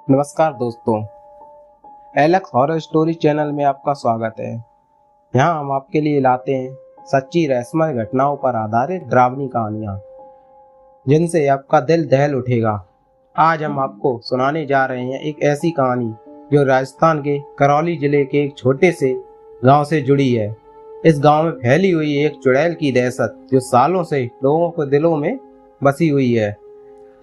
नमस्कार दोस्तों, Alex horror story channel में आपका स्वागत है। यहाँ हम आपके लिए लाते हैं सच्ची रहस्यमय घटनाओं पर आधारित डरावनी कहानियाँ जिनसे आपका दिल दहल उठेगा। आज हम आपको सुनाने जा रहे हैं एक ऐसी कहानी जो राजस्थान के करौली जिले के एक छोटे से गांव से जुड़ी है। इस गांव में फैली हुई एक चुड़ैल की दहशत जो सालों से लोगों के दिलों में बसी हुई है।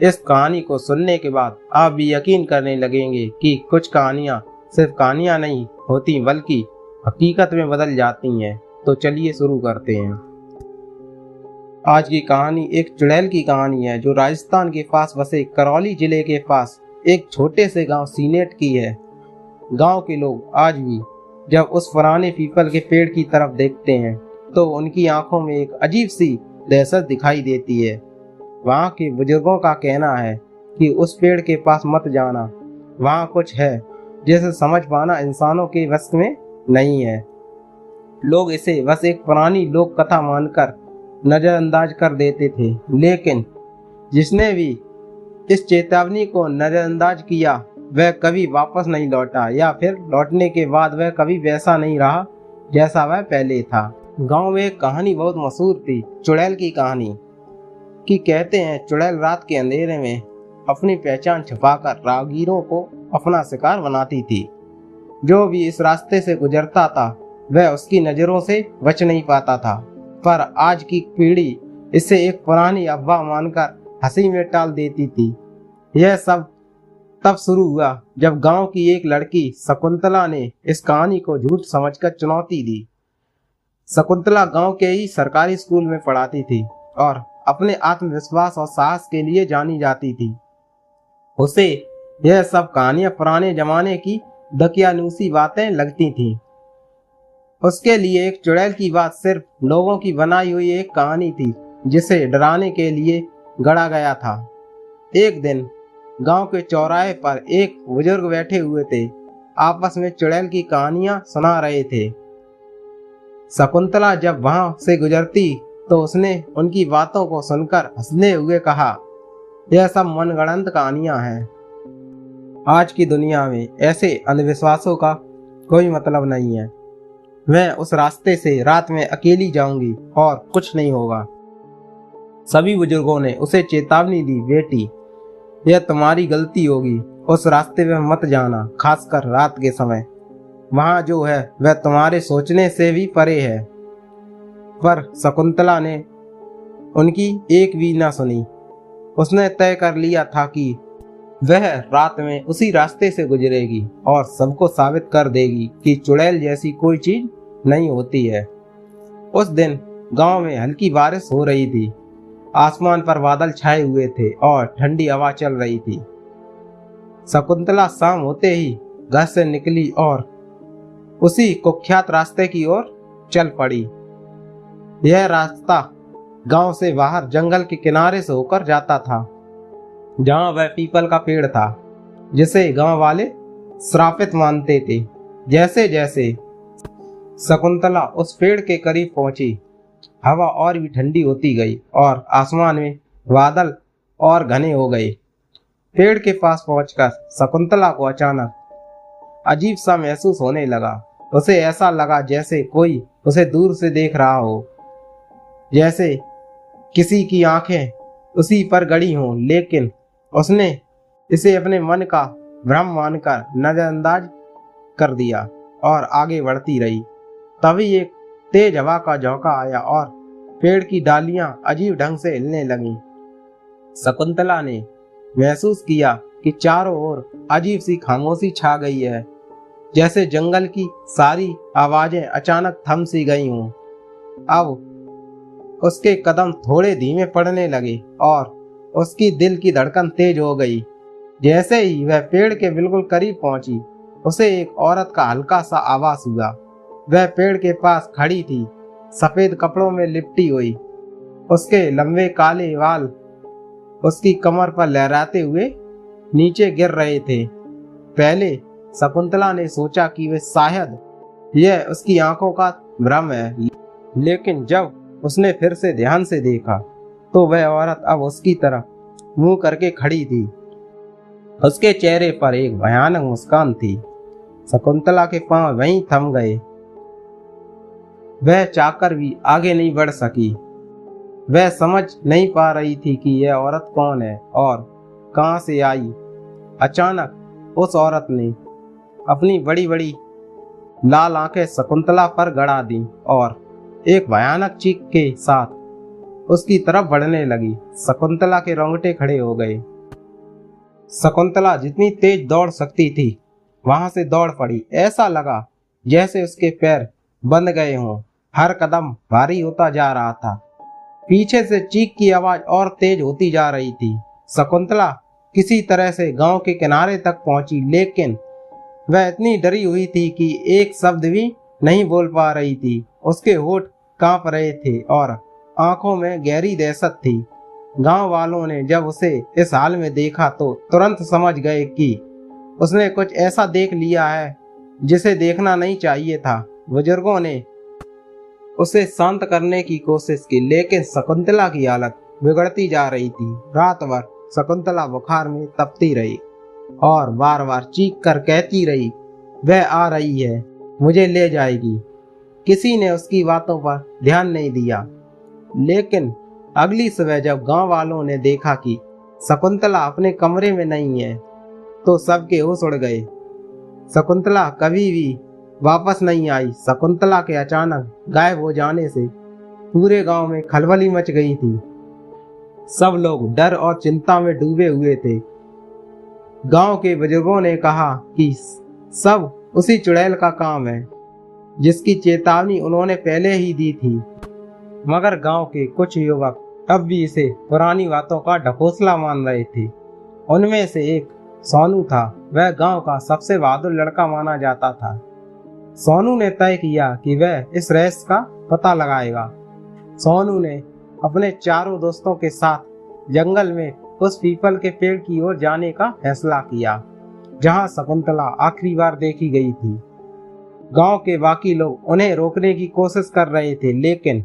इस कहानी को सुनने के बाद आप भी यकीन करने लगेंगे कि कुछ कहानियाँ सिर्फ कहानियाँ नहीं होती बल्कि हकीकत में बदल जाती हैं। तो चलिए शुरू करते हैं। आज की कहानी एक चुड़ैल की कहानी है जो राजस्थान के पास बसे करौली जिले के पास एक छोटे से गांव सीनेट की है। गांव के लोग आज भी जब उस पुराने पीपल के पेड़ की तरफ देखते हैं तो उनकी आंखों में एक अजीब सी दहशत दिखाई देती है। वहाँ के बुजुर्गों का कहना है कि उस पेड़ के पास मत जाना, वहाँ कुछ है जिसे समझ पाना इंसानों के वश में नहीं है। लोग इसे बस एक पुरानी लोक कथा मानकर नजरअंदाज कर देते थे, लेकिन जिसने भी इस चेतावनी को नजरअंदाज किया वह कभी वापस नहीं लौटा, या फिर लौटने के बाद वह कभी वैसा नहीं रहा जैसा वह पहले था। गांव में एक कहानी बहुत मशहूर थी, चुड़ैल की कहानी कि कहते हैं चुड़ैल रात के अंधेरे में अपनी पहचान छुपाकर राहगीरों को अपना शिकार बनाती थी। जो भी इस रास्ते से गुजरता था वह उसकी नजरों से बच नहीं पाता था, पर आज की पीढ़ी इसे एक पुरानी अफवाह मानकर हंसी में टाल देती थी। यह सब तब शुरू हुआ जब गांव की एक लड़की शकुंतला ने इस कहानी को झूठ समझकर चुनौती दी। शकुंतला गांव के ही सरकारी स्कूल में पढ़ाती थी और अपने आत्मविश्वास और साहस के लिए जानी जाती थी। उसे यह सब कहानियां पुराने जमाने की दकियानूसी बातें लगती थीं। उसके लिए एक चुड़ैल की बात सिर्फ लोगों की बनाई हुई एक कहानी थी जिसे डराने के लिए गढ़ा गया था। एक दिन गांव के चौराहे पर एक बुजुर्ग बैठे हुए थे, आपस में चुड़ैल की कहानियां सुना रहे थे। शकुंतला जब वहां से गुजरती तो उसने उनकी बातों को सुनकर हंसते हुए कहा, यह सब मनगढ़ंत कहानियां हैं। आज की दुनिया में ऐसे अंधविश्वासों का कोई मतलब नहीं है। मैं उस रास्ते से रात में अकेली जाऊंगी और कुछ नहीं होगा। सभी बुजुर्गों ने उसे चेतावनी दी, बेटी यह तुम्हारी गलती होगी, उस रास्ते में मत जाना, खासकर रात के समय। वहाँ जो है वह तुम्हारे सोचने से भी परे है। पर शकुंतला ने उनकी एक भी न सुनी। उसने तय कर लिया था कि वह रात में उसी रास्ते से गुजरेगी और सबको साबित कर देगी कि चुड़ैल जैसी कोई चीज नहीं होती है। उस दिन गांव में हल्की बारिश हो रही थी, आसमान पर बादल छाए हुए थे और ठंडी हवा चल रही थी। शकुंतला शाम होते ही घर से निकली और उसी कुख्यात रास्ते की ओर चल पड़ी। यह रास्ता गांव से बाहर जंगल के किनारे से होकर जाता था, जहां वह पीपल का पेड़ था जिसे गांव वाले श्रापित मानते थे। जैसे जैसे शकुंतला उस पेड़ के करीब पहुंची, हवा और भी ठंडी होती गई और आसमान में बादल और घने हो गए। पेड़ के पास पहुंचकर शकुंतला को अचानक अजीब सा महसूस होने लगा। उसे ऐसा लगा जैसे कोई उसे दूर से देख रहा हो, जैसे किसी की आंखें उसी पर गड़ी हों, लेकिन उसने इसे अपने मन का भ्रम मानकर नजरअंदाज कर दिया और आगे बढ़ती रही। तभी एक तेज हवा का झोंका आया और पेड़ की डालियां अजीब ढंग से हिलने लगीं। शकुंतला ने महसूस किया कि चारों ओर अजीब सी खामोशी छा गई है, जैसे जंगल की सारी आवाजें अचानक थम सी गई हों। अब उसके कदम थोड़े धीमे पड़ने लगे और उसकी दिल की धड़कन तेज हो गई। जैसे ही वह पेड़ के बिल्कुल करीब पहुंची, उसे एक औरत का हल्का सा आवाज हुआ। वह पेड़ के पास खड़ी थी, सफेद कपड़ों में लिपटी हुई। उसके लंबे काले बाल उसकी कमर पर लहराते हुए नीचे गिर रहे थे। पहले शकुंतला ने सोचा कि वे शायद यह उसकी आंखों का भ्रम है, लेकिन जब उसने फिर से ध्यान से देखा तो वह औरत अब उसकी तरफ मुंह करके खड़ी थी। उसके चेहरे पर एक भयानक मुस्कान थी। शकुंतला के पांव वहीं थम गए। वह चाहकर भी आगे नहीं बढ़ सकी। वह समझ नहीं पा रही थी कि यह औरत कौन है और कहां से आई। अचानक उस औरत ने अपनी बड़ी बड़ी लाल आंखें शकुंतला पर गड़ा दी और एक भयानक चीख के साथ उसकी तरफ बढ़ने लगी। शकुंतला के रोंगटे खड़े हो गए। शकुंतला जितनी तेज दौड़ सकती थी वहां से दौड़ पड़ी। ऐसा लगा जैसे उसके पैर बंद गए हों। हर कदम भारी होता जा रहा था। पीछे से चीख की आवाज और तेज होती जा रही थी। शकुंतला किसी तरह से गांव के किनारे तक पहुंची, लेकिन वह इतनी डरी हुई थी कि एक शब्द भी नहीं बोल पा रही थी। उसके होठ कांप रहे थे और आंखों में गहरी दहशत थी। गांव वालों ने जब उसे इस हाल में देखा तो तुरंत समझ गए कि उसने कुछ ऐसा देख लिया है जिसे देखना नहीं चाहिए था। बुजुर्गों ने उसे शांत करने की कोशिश की, लेकिन शकुंतला की हालत बिगड़ती जा रही थी। रात भर शकुंतला बुखार में तपती रही और बार बार चीख कर कहती रही, वह आ रही है, मुझे ले जाएगी। किसी ने उसकी बातों पर ध्यान नहीं दिया। लेकिन अगली सुबह जब गांव वालों ने देखा कि शकुंतला अपने कमरे में नहीं है तो सबके होश उड़ गए। शकुंतला कभी भी वापस नहीं आई। शकुंतला के अचानक गायब हो जाने से पूरे गांव में खलबली मच गई थी। सब लोग डर और चिंता में डूबे हुए थे। गांव के बुजुर्गों ने कहा कि सब उसी चुड़ैल का काम है जिसकी चेतावनी उन्होंने पहले ही दी थी। मगर गांव के कुछ युवक अब भी इसे पुरानी बातों का ढकोसला मान रहे थे। उनमें से एक सोनू था। वह गांव का सबसे बहादुर लड़का माना जाता था। सोनू ने तय किया कि वह इस रहस्य का पता लगाएगा। सोनू ने अपने चारों दोस्तों के साथ जंगल में उस पीपल के पेड़ की ओर जाने का फैसला किया जहां शकुंतला आखिरी बार देखी गई थी। गांव के बाकी लोग उन्हें रोकने की कोशिश कर रहे थे, लेकिन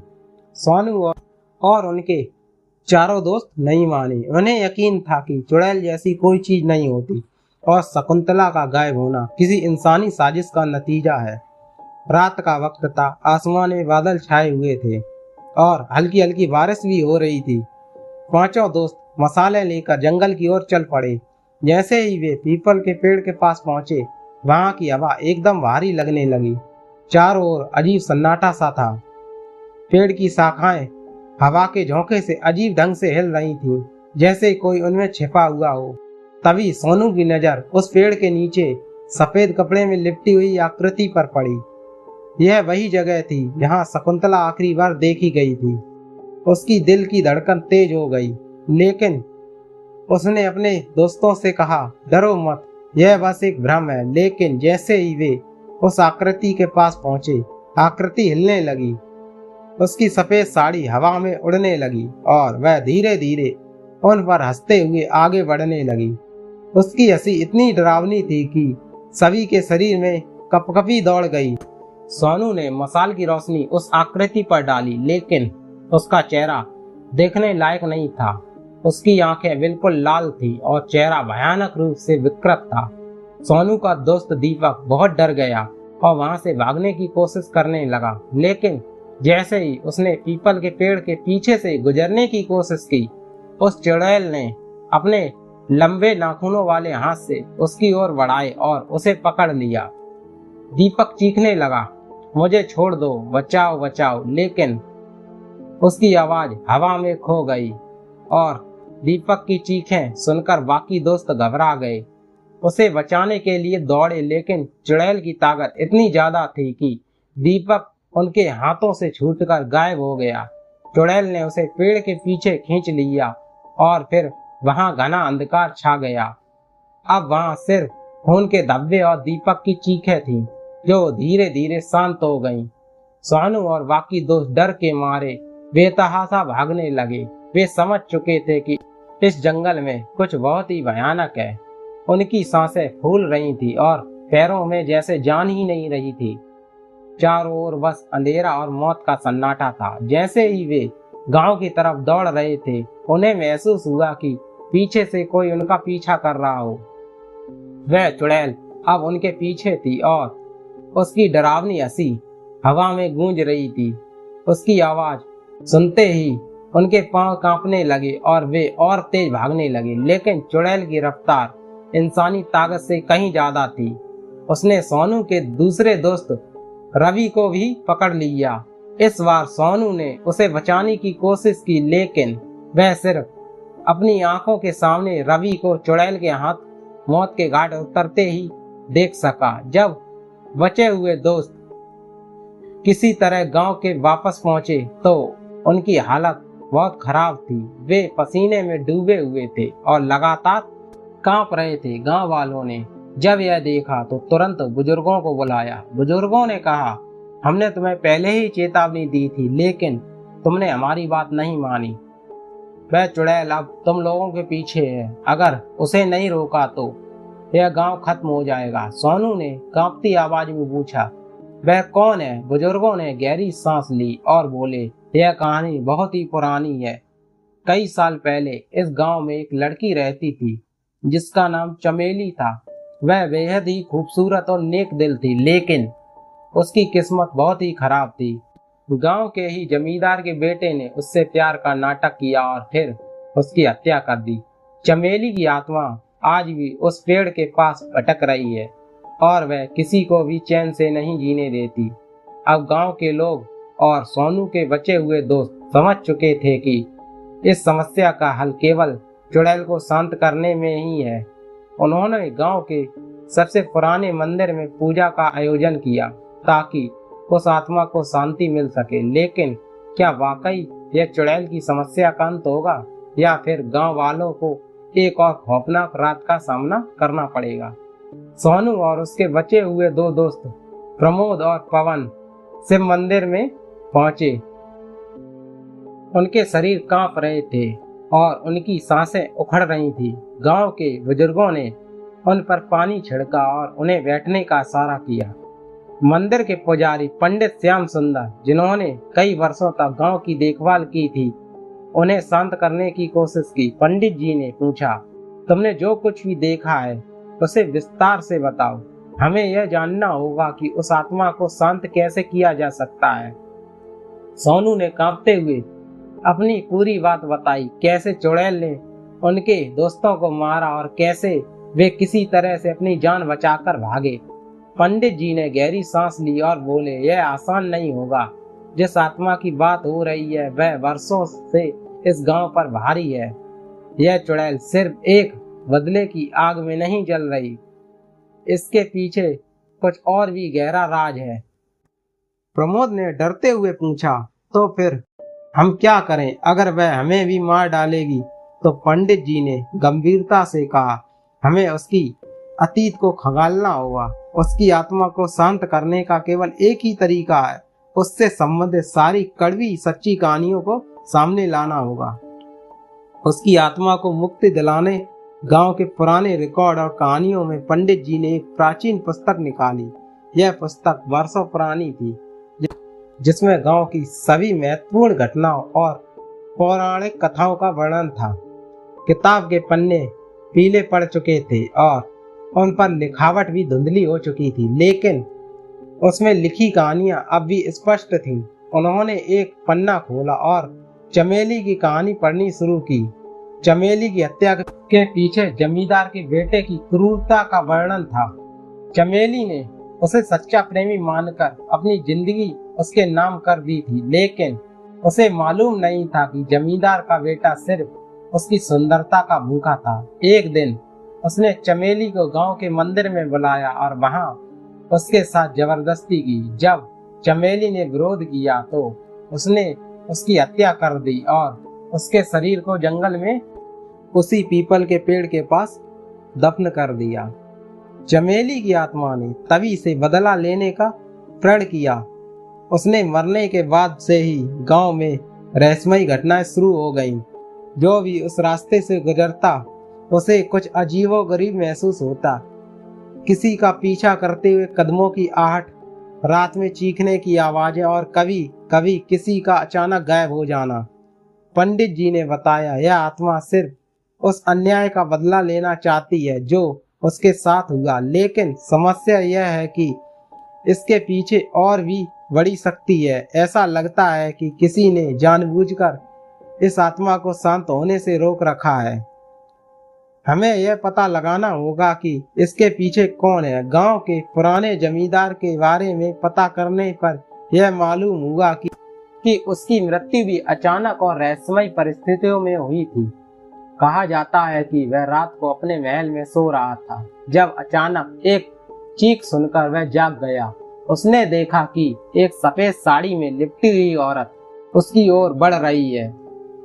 सोनू और उनके चारों दोस्त नहीं माने। उन्हें यकीन था कि चुड़ैल जैसी कोई चीज नहीं होती और शकुंतला का गायब होना किसी इंसानी साजिश का नतीजा है। रात का वक्त था। आसमान में बादल छाए हुए थे और हल्की हल्की बारिश भी हो रही थी। पांचों दोस्त मसाले लेकर जंगल की ओर चल पड़े। जैसे ही वे पीपल के पेड़ के पास पहुंचे, वहां की हवा एकदम भारी लगने लगी। चारों ओर अजीब सन्नाटा सा था। पेड़ की शाखाएं हवा के झोंके से अजीब ढंग से हिल रही थीं, जैसे कोई उनमें छिपा हुआ हो। तभी सोनू की नजर उस पेड़ के नीचे सफेद कपड़े में लिपटी हुई आकृति पर पड़ी। यह वही जगह थी जहां शकुंतला आखिरी बार देखी गई थी। उसकी दिल की धड़कन तेज हो गई, लेकिन उसने अपने दोस्तों से कहा, डरो मत, यह बस एक भ्रम है। लेकिन जैसे ही वे उस आकृति के पास पहुंचे, आकृति हिलने लगी। उसकी सफेद साड़ी हवा में उड़ने लगी और वह धीरे धीरे उन पर हंसते हुए आगे बढ़ने लगी। उसकी हंसी इतनी डरावनी थी कि सभी के शरीर में कपकपी दौड़ गई। सोनू ने मसाल की रोशनी उस आकृति पर डाली, लेकिन उसका चेहरा देखने लायक नहीं था। उसकी आंखें बिल्कुल लाल थी और चेहरा भयानक रूप से विकृत था। सोनू का दोस्त दीपक बहुत डर गया और वहां से भागने की कोशिश करने लगा, लेकिन जैसे ही उसने पीपल के पेड़ के पीछे से गुजरने की कोशिश की, उस चुड़ैल ने अपने लंबे नाखूनों वाले हाथ से उसकी ओर बढ़ाए और उसे पकड़ लिया। दीपक चीखने लगा, मुझे छोड़ दो, बचाओ बचाओ, लेकिन उसकी आवाज हवा में खो गई और दीपक की चीखें सुनकर बाकी दोस्त घबरा गए। उसे बचाने के लिए दौड़े, लेकिन चुड़ैल की ताकत इतनी ज्यादा थी कि दीपक उनके हाथों से छूटकर गायब हो गया। चुड़ैल ने उसे पेड़ के पीछे खींच लिया और फिर वहां घना अंधकार छा गया। अब वहां सिर्फ खून के धब्बे और दीपक की चीखें थीं, जो धीरे धीरे शांत हो गईं। सोनू और बाकी दोस्त डर के मारे बेतहाशा भागने लगे। वे समझ चुके थे कि इस जंगल में कुछ बहुत ही भयानक है। उनकी सांसें फूल रही थी और पैरों में जैसे जान ही नहीं रही थी। चारों ओर बस अंधेरा और मौत का सन्नाटा था। जैसे ही वे गांव की तरफ दौड़ रहे थे, उन्हें महसूस हुआ कि पीछे से कोई उनका पीछा कर रहा हो। वह चुड़ैल अब उनके पीछे थी और उसकी डरावनी हंसी हवा में गूंज रही थी। उसकी आवाज सुनते ही उनके पांव कांपने लगे और वे और तेज भागने लगे, लेकिन चुड़ैल की रफ्तार इंसानी ताकत से कहीं ज्यादा थी। उसने सोनू के दूसरे दोस्त रवि को भी पकड़ लिया। इस बार सोनू ने उसे बचाने की कोशिश की, लेकिन वह सिर्फ अपनी आंखों के सामने रवि को चुड़ैल के हाथ मौत के घाट उतरते ही देख सका। जब बचे हुए दोस्त किसी तरह गांव के वापस पहुंचे तो उनकी हालत बहुत खराब थी। वे पसीने में डूबे हुए थे और लगातार कांप रहे थे। गांव वालों ने जब यह देखा तो तुरंत बुजुर्गों को बुलाया। बुजुर्गों ने कहा, हमने तुम्हें पहले ही चेतावनी दी थी, लेकिन तुमने हमारी बात नहीं मानी। वह चुड़ैल अब तुम लोगों के पीछे है। अगर उसे नहीं रोका तो यह गांव खत्म हो जाएगा। सोनू ने कांपती आवाज में पूछा, वह कौन है? बुजुर्गों ने गहरी सांस ली और बोले, यह कहानी बहुत ही पुरानी है। कई साल पहले इस गांव में एक लड़की रहती थी जिसका नाम चमेली था। वह बेहद ही खूबसूरत और नेक दिल थी, लेकिन उसकी किस्मत बहुत ही खराब थी। गांव के ही जमींदार के बेटे ने उससे प्यार का नाटक किया और फिर उसकी हत्या कर दी। चमेली की आत्मा आज भी उस पेड़ के पास भटक रही है और वह किसी को भी चैन से नहीं जीने देती। अब गांव के लोग और सोनू के बचे हुए दोस्त समझ चुके थे कि इस समस्या का हल केवल चुड़ैल को शांत करने में ही है। उन्होंने गांव के सबसे पुराने मंदिर में पूजा का आयोजन किया ताकि उस आत्मा को शांति मिल सके। लेकिन क्या वाकई यह चुड़ैल की समस्या का अंत होगा या फिर गांव वालों को एक और खौफनाक रात का सामना करना पड़ेगा? सोनू और उसके बचे हुए दो दोस्त प्रमोद और पवन शिव मंदिर में पहुंचे। उनके शरीर कांप रहे थे और उनकी सांसें उखड़ रही थी। गांव के बुजुर्गों ने उन पर पानी छिड़का और उन्हें बैठने का इशारा किया। मंदिर के पुजारी पंडित श्याम सुंदर, जिन्होंने कई वर्षों तक गांव की देखभाल की थी, उन्हें शांत करने की कोशिश की। पंडित जी ने पूछा, तुमने जो कुछ भी देखा है उसे विस्तार से बताओ। हमें यह जानना होगा कि उस आत्मा को शांत कैसे किया जा सकता है। सोनू ने कांपते हुए अपनी पूरी बात बताई, कैसे चुड़ैल ने उनके दोस्तों को मारा और कैसे वे किसी तरह से अपनी जान बचाकर भागे। पंडित जी ने गहरी सांस ली और बोले, यह आसान नहीं होगा। जिस आत्मा की बात हो रही है वह वर्षों से इस गांव पर भारी है। यह चुड़ैल सिर्फ एक बदले की आग में नहीं जल रही, इसके पीछे कुछ और भी गहरा राज है। प्रमोद ने डरते हुए पूछा, तो फिर हम क्या करें? अगर वह हमें भी मार डालेगी? तो पंडित जी ने गंभीरता से कहा, हमें उसकी अतीत को खंगालना होगा। उसकी आत्मा को शांत करने का केवल एक ही तरीका है, उससे संबंधित सारी कड़वी सच्ची कहानियों को सामने लाना होगा। उसकी आत्मा को मुक्ति दिलाने गांव के पुराने रिकॉर्ड और कहानियों में पंडित जी ने एक प्राचीन पुस्तक निकाली। यह पुस्तक वर्षों पुरानी थी, जिसमें गांव की सभी महत्वपूर्ण घटनाओं और पौराणिक कथाओं का वर्णन था। किताब के पन्ने पीले पड़ चुके थे और उन पर लिखावट भी धुंधली हो चुकी थी, लेकिन उसमें लिखी कहानियां अब भी स्पष्ट थीं। उन्होंने एक पन्ना खोला और चमेली की कहानी पढ़नी शुरू की। चमेली की हत्या के पीछे जमींदार के बेटे की क्रूरता का वर्णन था। चमेली ने उसे सच्चा प्रेमी मानकर अपनी जिंदगी उसके नाम कर दी थी, लेकिन उसे मालूम नहीं था कि जमींदार का बेटा सिर्फ उसकी सुंदरता का भूखा था। एक दिन उसने चमेली को गांव के मंदिर में बुलाया और वहां उसके साथ जबरदस्ती की। जब चमेली ने विरोध किया तो उसने उसकी हत्या कर दी और उसके शरीर को जंगल में उसी पीपल के पेड़ के पास दफन कर दिया। चमेली की आत्मा ने तभी से बदला लेने का प्रण किया। उसने मरने के बाद से ही गांव में रहस्यमयी घटनाएं शुरू हो गईं। जो भी उस रास्ते से गुजरता उसे कुछ अजीबोगरीब महसूस होता। किसी का पीछा करते हुए कदमों की आहट, रात में चीखने की आवाजें और कभी कभी किसी का अचानक गायब हो जाना। पंडित जी ने बताया, यह आत्मा सिर्फ उस अन्याय का बदला लेना चाहती है जो उसके साथ हुआ, लेकिन समस्या यह है कि इसके पीछे और भी बड़ी शक्ति है। ऐसा लगता है कि किसी ने जानबूझकर इस आत्मा को शांत होने से रोक रखा है। हमें यह पता लगाना होगा कि इसके पीछे कौन है। गांव के पुराने जमींदार के बारे में पता करने पर यह मालूम हुआ कि उसकी मृत्यु भी अचानक और रहस्यमय परिस्थितियों में हुई थी। कहा जाता है कि वह रात को अपने महल में सो रहा था, जब अचानक एक चीख सुनकर वह जाग गया। उसने देखा कि एक सफेद साड़ी में लिपटी हुई औरत उसकी ओर बढ़ रही है।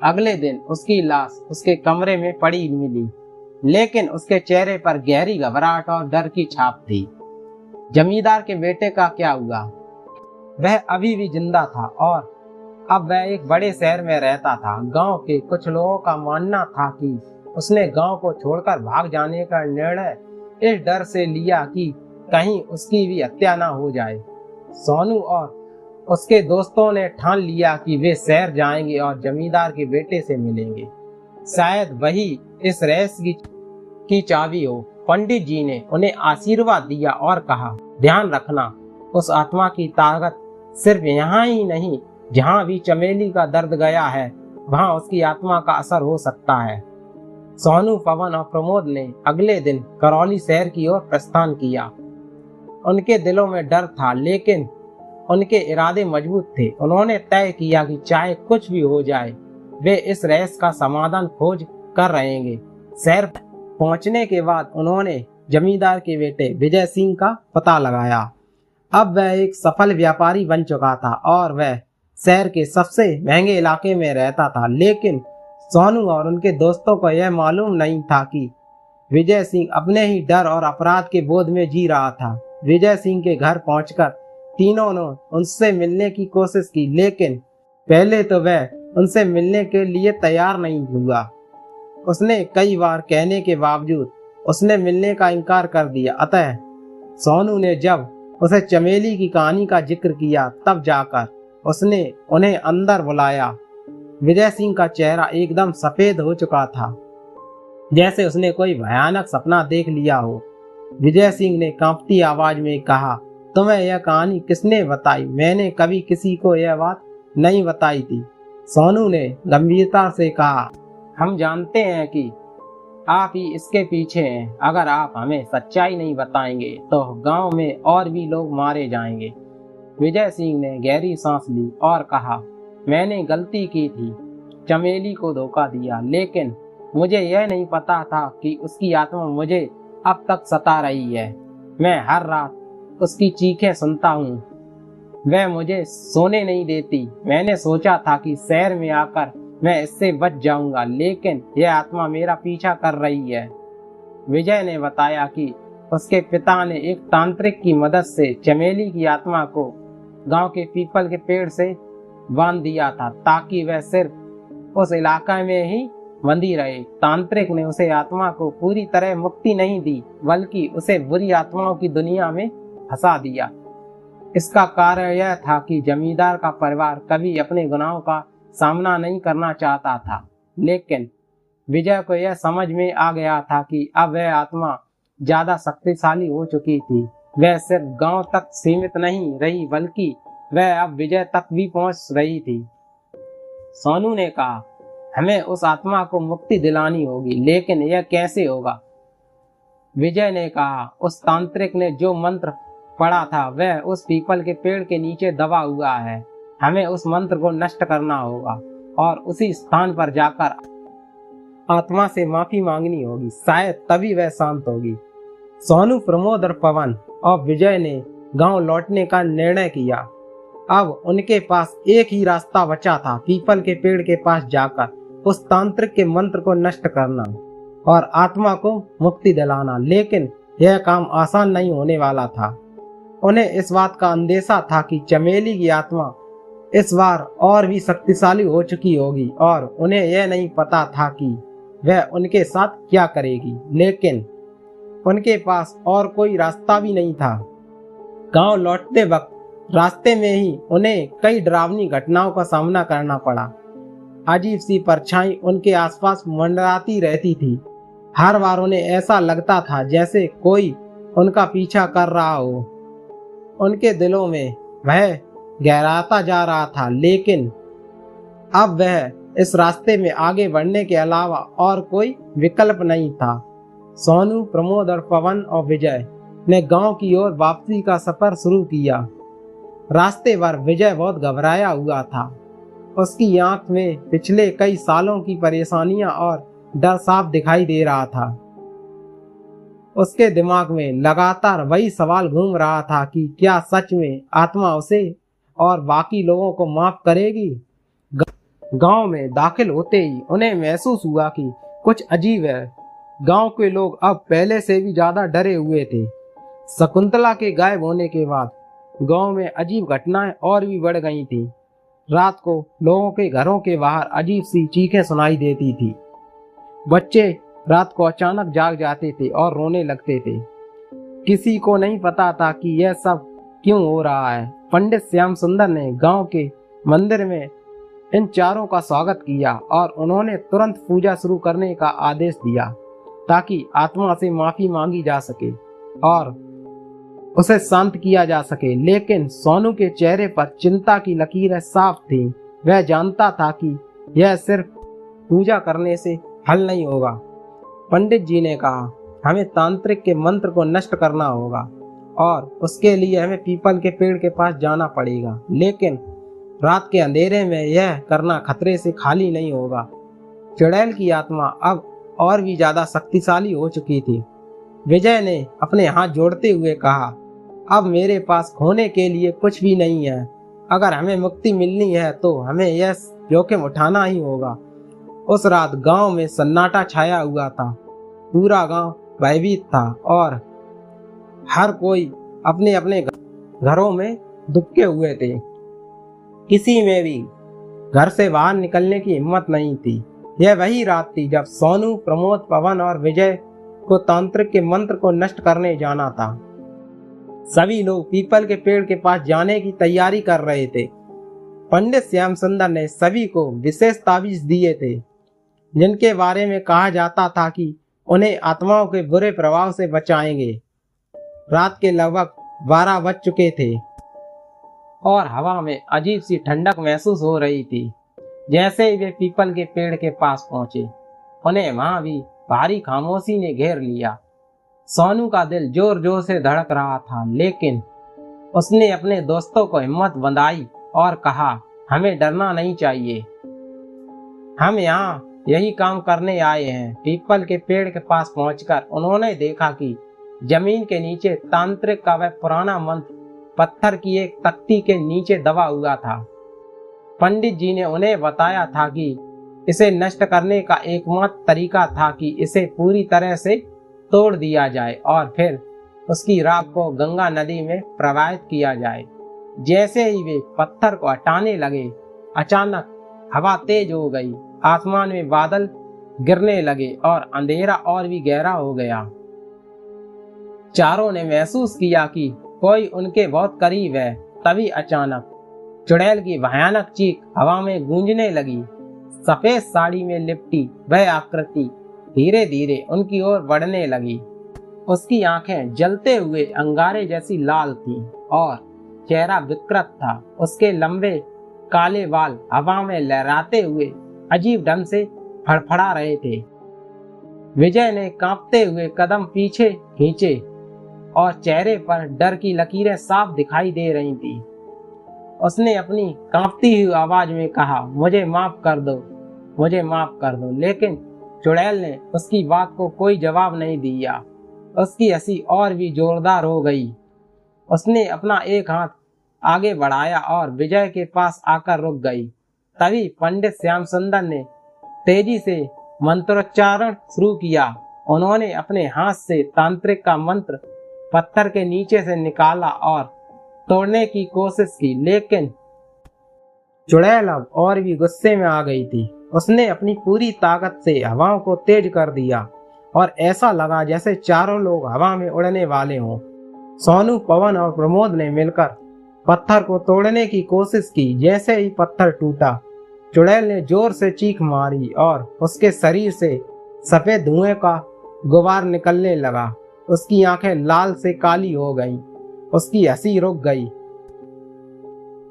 अगले दिन उसकी लाश उसके कमरे में पड़ी मिली, लेकिन उसके चेहरे पर गहरी घबराहट और डर की छाप थी। जमींदार के बेटे का क्या हुआ? वह अभी भी जिंदा था और अब वह एक बड़े शहर में रहता था। गांव के कुछ लोगों का मानना था कि उसने गांव को छोड़कर भाग जाने का निर्णय इस डर से लिया कि कहीं उसकी भी हत्या न हो जाए। सोनू और उसके दोस्तों ने ठान लिया कि वे शहर जाएंगे और जमींदार के बेटे से मिलेंगे। शायद वही इस रहस्य की चाबी हो। पंडित जी ने उन्हें आशीर्वाद दिया और कहा, ध्यान रखना, उस आत्मा की ताकत सिर्फ यहाँ ही नहीं, जहाँ भी चमेली का दर्द गया है वहाँ उसकी आत्मा का असर हो सकता है। सोनू, पवन और प्रमोद ने अगले दिन करौली शहर की ओर प्रस्थान किया। उनके दिलों में डर था, लेकिन उनके इरादे मजबूत थे। उन्होंने तय किया कि चाहे कुछ भी हो जाए, वे इस रहस्य का समाधान खोज कर रहेंगे। शहर पहुंचने के बाद उन्होंने जमींदार के बेटे विजय सिंह का पता लगाया। अब वह एक सफल व्यापारी बन चुका था और वह शहर के सबसे महंगे इलाके में रहता था। लेकिन सोनू और उनके दोस्तों को यह मालूम नहीं था कि विजय सिंह अपने ही डर और अपराध के बोध में जी रहा था। विजय सिंह के घर पहुंचकर तीनों ने उनसे मिलने की कोशिश की, लेकिन पहले तो वह उनसे मिलने के लिए तैयार नहीं हुआ। उसने कई बार कहने के बावजूद उसने मिलने का इनकार कर दिया। अतः सोनू ने जब उसे चमेली की कहानी का जिक्र किया, तब जाकर उसने उन्हें अंदर बुलाया। विजय सिंह का चेहरा एकदम सफेद हो चुका था, जैसे उसने कोई भयानक सपना देख लिया हो। विजय सिंह ने कांपती आवाज में कहा, तुम्हें यह कहानी किसने बताई? मैंने कभी किसी को यह बात नहीं बताई थी। सोनू ने गंभीरता से कहा, हम जानते हैं कि आप ही इसके पीछे हैं। अगर आप हमें सच्चाई नहीं बताएंगे तो गांव में और भी लोग मारे जाएंगे। विजय सिंह ने गहरी सांस ली और कहा, मैंने गलती की थी, चमेली को धोखा दिया, लेकिन मुझे यह नहीं पता था कि उसकी आत्मा मुझे अब तक सता रही है। मैं हर रात उसकी चीखें सुनता हूँ, वह मुझे सोने नहीं देती। मैंने सोचा था कि शहर में आकर मैं इससे बच जाऊंगा, लेकिन यह आत्मा मेरा पीछा कर रही है। विजय ने बताया कि उसके पिता ने एक तांत्रिक की मदद से चमेली की आत्मा को गांव के पीपल के पेड़ से बांध दिया था, ताकि वह सिर्फ उस इलाके में ही बंधी रहे। तांत्रिक ने उसे आत्मा को पूरी तरह मुक्ति नहीं दी, बल्कि उसे बुरी आत्माओं की दुनिया में फंसा दिया। इसका कारण यह था कि जमींदार का परिवार कभी अपने गुनाहों का सामना नहीं करना चाहता था, लेकिन विजय को यह समझ में आ गया था कि अब वह आत्मा ज्यादा शक्तिशाली हो चुकी थी। वह सिर्फ गांव तक सीमित नहीं रही, बल्कि वह अब विजय तक भी पहुंच रही थी। सोनू ने कहा, हमें उस आत्मा को मुक्ति दिलानी होगी, लेकिन यह कैसे होगा? विजय ने कहा, उस तांत्रिक ने जो मंत्र पढ़ा था वह उस पीपल के पेड़ के नीचे दबा हुआ है। हमें उस मंत्र को नष्ट करना होगा और उसी स्थान पर जाकर आत्मा से माफी मांगनी होगी, शायद तभी वह शांत होगी। सोनू, प्रमोद और पवन और विजय ने गांव लौटने का निर्णय किया। अब उनके पास एक ही रास्ता बचा था, पीपल के पेड़ के पास जाकर उस तांत्रिक के मंत्र को नष्ट करना और आत्मा को मुक्ति दिलाना। लेकिन यह काम आसान नहीं होने वाला था। उन्हें इस बात का अंदेशा था कि चमेली की आत्मा इस बार और भी शक्तिशाली हो चुकी होगी और उन्हें यह नहीं पता था कि वह उनके साथ क्या करेगी। लेकिन उनके पास और कोई रास्ता भी नहीं था। गांव लौटते वक्त रास्ते में ही उन्हें कई डरावनी घटनाओं का सामना करना पड़ा। अजीब सी परछाई उनके आसपास मंडराती रहती थी। हर बार उन्हें ऐसा लगता था जैसे कोई उनका पीछा कर रहा हो। उनके दिलों में भय गहराता जा रहा था, लेकिन अब वह इस रास्ते में आगे बढ़ने के अलावा और कोई विकल्प नहीं था। सोनू, प्रमोद और पवन और विजय ने गांव की ओर वापसी का सफर शुरू किया। रास्ते भर विजय बहुत घबराया हुआ था। उसकी आंख में पिछले कई सालों की परेशानियां और डर साफ दिखाई दे रहा था। उसके दिमाग में लगातार वही सवाल घूम रहा था कि क्या सच में आत्मा उसे और बाकी लोगों को माफ करेगी। गांव में दाखिल होते ही उन्हें महसूस हुआ कि कुछ अजीब है। गांव के लोग अब पहले से भी ज्यादा डरे हुए थे। शकुंतला के गायब होने के बाद गांव में अजीब घटनाएं और भी बढ़ गई थीं। रात को लोगों के घरों के बाहर अजीब सी चीखें सुनाई देती थी। बच्चे रात को अचानक जाग जाते थे और रोने लगते थे। किसी को नहीं पता था कि यह सब क्यों हो रहा है। पंडित श्याम सुंदर ने गांव के मंदिर में इन चारों का स्वागत किया और उन्होंने तुरंत पूजा शुरू करने का आदेश दिया ताकि आत्मा से माफी मांगी जा सके और उसे शांत किया जा सके। लेकिन सोनू के चेहरे पर चिंता की लकीरें साफ थी। वह जानता था कि यह सिर्फ पूजा करने से हल नहीं होगा। पंडित जी ने कहा, हमें तांत्रिक के मंत्र को नष्ट करना होगा और उसके लिए हमें पीपल के पेड़ के पास जाना पड़ेगा। लेकिन रात के अंधेरे में यह करना खतरे से खाली नहीं होगा। चुड़ैल की आत्मा अब और भी ज्यादा शक्तिशाली हो चुकी थी। विजय ने अपने हाथ जोड़ते हुए कहा, अब मेरे पास खोने के लिए कुछ भी नहीं है। अगर हमें मुक्ति मिलनी है तो हमें यह जोखिम उठाना ही होगा। उस रात गांव में सन्नाटा छाया हुआ था। पूरा गांव भयभीत था और हर कोई अपने अपने घरों में दुबके हुए थे। किसी में भी घर से बाहर निकलने की हिम्मत नहीं थी। यह वही रात थी जब सोनू, प्रमोद, पवन और विजय को तांत्रिक के मंत्र को नष्ट करने जाना था। सभी लोग पीपल के पेड़ के पास जाने की तैयारी कर रहे थे। पंडित श्याम सुंदर ने सभी को विशेष ताबीज दिए थे जिनके बारे में कहा जाता था कि उन्हें आत्माओं के बुरे प्रभाव से बचाएंगे। रात के लगभग 12 बज चुके थे और हवा में अजीब सी ठंडक महसूस हो रही थी। जैसे ही वे पीपल के पेड़ के पास पहुंचे, उन्हें वहां भी भारी खामोशी ने घेर लिया। सोनू का दिल जोर जोर से धड़क रहा था, लेकिन उसने अपने दोस्तों को हिम्मत बंधाई और कहा, हमें डरना नहीं चाहिए। हम यहाँ यही काम करने आए हैं। पीपल के पेड़ के पास पहुंचकर उन्होंने देखा कि जमीन के नीचे तांत्रिक का वह पुराना मंत्र पत्थर की एक तख्ती के नीचे दबा हुआ था। पंडित जी ने उन्हें बताया था कि इसे नष्ट करने का एकमात्र तरीका था कि इसे पूरी तरह से तोड़ दिया जाए और फिर उसकी राख को गंगा नदी में प्रवाहित किया जाए। जैसे ही वे पत्थर को हटाने लगे, अचानक हवा तेज हो गई, आसमान में बादल गिरने लगे और अंधेरा और भी गहरा हो गया। चारों ने महसूस किया कि कोई उनके बहुत करीब है। तभी अचानक चुड़ैल की भयानक चीख हवा में गूंजने लगी। सफेद साड़ी में लिपटी वह आकृति धीरे धीरे उनकी ओर बढ़ने लगी। उसकी आंखें जलते हुए अंगारे जैसी लाल थीं और चेहरा विकृत था। उसके लंबे काले बाल हवा में लहराते हुए अजीब ढंग से फड़फड़ा रहे थे। विजय ने कांपते हुए कदम पीछे खींचे और चेहरे पर डर की लकीरें साफ दिखाई दे रही थी। उसने अपनी कांपती हुई आवाज में कहा, मुझे माफ कर दो, मुझे माफ कर दो। लेकिन चुड़ैल ने उसकी बात को कोई जवाब नहीं दिया। उसकी हंसी और भी जोरदार हो गई। उसने अपना एक हाथ आगे बढ़ाया और विजय के पास आकर रुक गई। तभी पंडित श्याम सुंदर ने तेजी से मंत्रोच्चारण शुरू किया। उन्होंने अपने हाथ से तांत्रिक का मंत्र पत्थर के नीचे से निकाला और तोड़ने की कोशिश की, लेकिन चुड़ैल अब और भी गुस्से में आ गई थी। उसने अपनी पूरी ताकत से हवाओं को तेज कर दिया और ऐसा लगा जैसे चारों लोग हवा में उड़ने वाले हों। सोनू, पवन और प्रमोद ने मिलकर पत्थर को तोड़ने की कोशिश की। जैसे ही पत्थर टूटा, चुड़ैल ने जोर से चीख मारी और उसके शरीर से सफेद धुएं का गुबार निकलने लगा। उसकी आंखें लाल से काली हो गईं। उसकी हंसी रुक गई।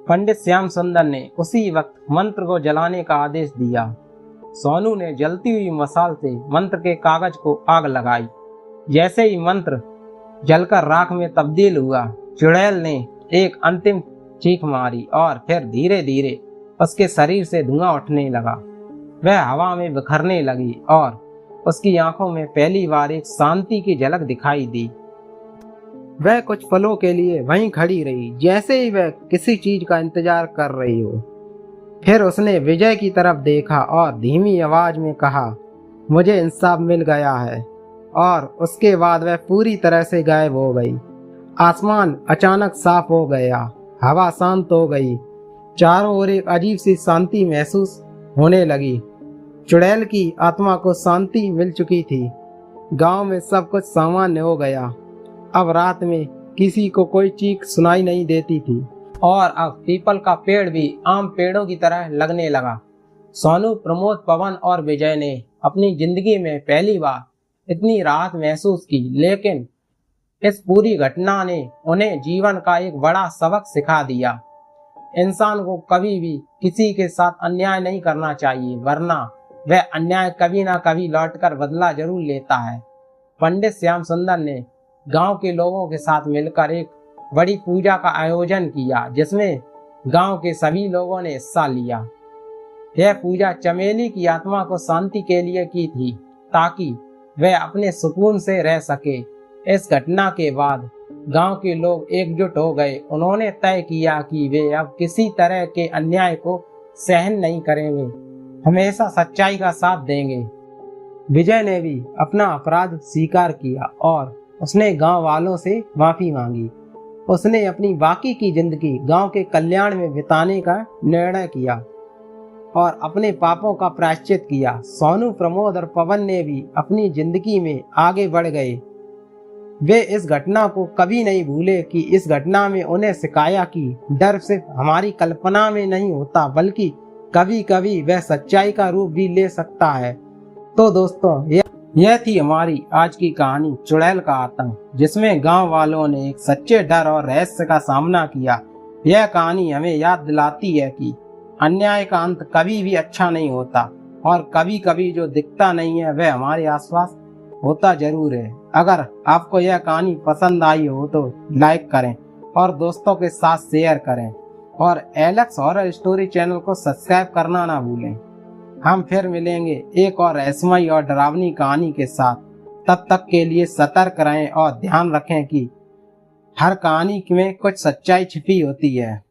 पंडित श्याम सुंदर ने उसी वक्त मंत्र को जलाने का आदेश दिया। सोनू ने जलती हुई मसाल से मंत्र के कागज को आग लगाई। जैसे ही मंत्र जलकर राख में तब्दील हुआ, चुड़ैल ने एक अंतिम चीख मारी और फिर धीरे धीरे उसके शरीर से धुआं उठने लगा। वह हवा में बिखरने लगी और उसकी आंखों में पहली बार एक शांति की झलक दिखाई दी। वह कुछ पलों के लिए वहीं खड़ी रही, जैसे ही वह किसी चीज का इंतजार कर रही हो। फिर उसने विजय की तरफ देखा और धीमी आवाज में कहा, मुझे इंसाफ मिल गया है। और उसके बाद वह पूरी तरह से गायब हो गई। आसमान अचानक साफ हो गया, हवा शांत हो गई, चारों ओर एक अजीब सी शांति महसूस होने लगी। चुड़ैल की आत्मा को शांति मिल चुकी थी। गांव में सब कुछ सामान्य हो गया। अब रात में किसी को कोई चीख सुनाई नहीं देती थी और अब पीपल का पेड़ भी आम पेड़ों की तरह लगने लगा। सोनू, प्रमोद, पवन और विजय ने अपनी जिंदगी में पहली बार इतनी राहत महसूस की, लेकिन इस पूरी घटना ने उन्हें जीवन का एक बड़ा सबक सिखा दिया। इंसान को कभी भी किसी के साथ अन्याय नहीं करना चाहिए, वरना वह अन्याय कभी ना कभी लौटकर बदला जरूर लेता है। पंडित श्याम सुंदर ने गांव के लोगों के साथ मिलकर एक बड़ी पूजा का आयोजन किया, जिसमें गांव के सभी लोगों ने हिस्सा लिया। यह पूजा चमेली की आत्मा को शांति के लिए की थी, ताकि वह अपने सुकून से रह सके। इस घटना के बाद गांव के लोग एकजुट हो गए। उन्होंने तय किया कि वे अब किसी तरह के अन्याय को सहन नहीं करेंगे, हमेशा सच्चाई का साथ देंगे। विजय ने भी अपना अपराध स्वीकार किया और उसने गांव वालों से माफी मांगी। उसने अपनी बाकी की जिंदगी गांव के कल्याण में बिताने का निर्णय किया और अपने पापों का प्रायश्चित किया। सोनू, प्रमोद और पवन ने भी अपनी जिंदगी में आगे बढ़ गए। वे इस घटना को कभी नहीं भूले कि इस घटना में उन्हें सिखाया कि डर सिर्फ हमारी कल्पना में नहीं होता, बल्कि कभी कभी वह सच्चाई का रूप भी ले सकता है। तो दोस्तों, यह थी हमारी आज की कहानी चुड़ैल का आतंक, जिसमें गांव वालों ने एक सच्चे डर और रहस्य का सामना किया। यह कहानी हमें याद दिलाती है कि अन्याय का अंत कभी भी अच्छा नहीं होता और कभी कभी जो दिखता नहीं है वह हमारे आसपास होता जरूर है। अगर आपको यह कहानी पसंद आई हो तो लाइक करें और दोस्तों के साथ शेयर करें और एलेक्स हॉरर स्टोरी चैनल को सब्सक्राइब करना ना भूलें। हम फिर मिलेंगे एक और रहस्यमयी और डरावनी कहानी के साथ। तब तक के लिए सतर्क रहें और ध्यान रखें कि हर कहानी में कुछ सच्चाई छिपी होती है।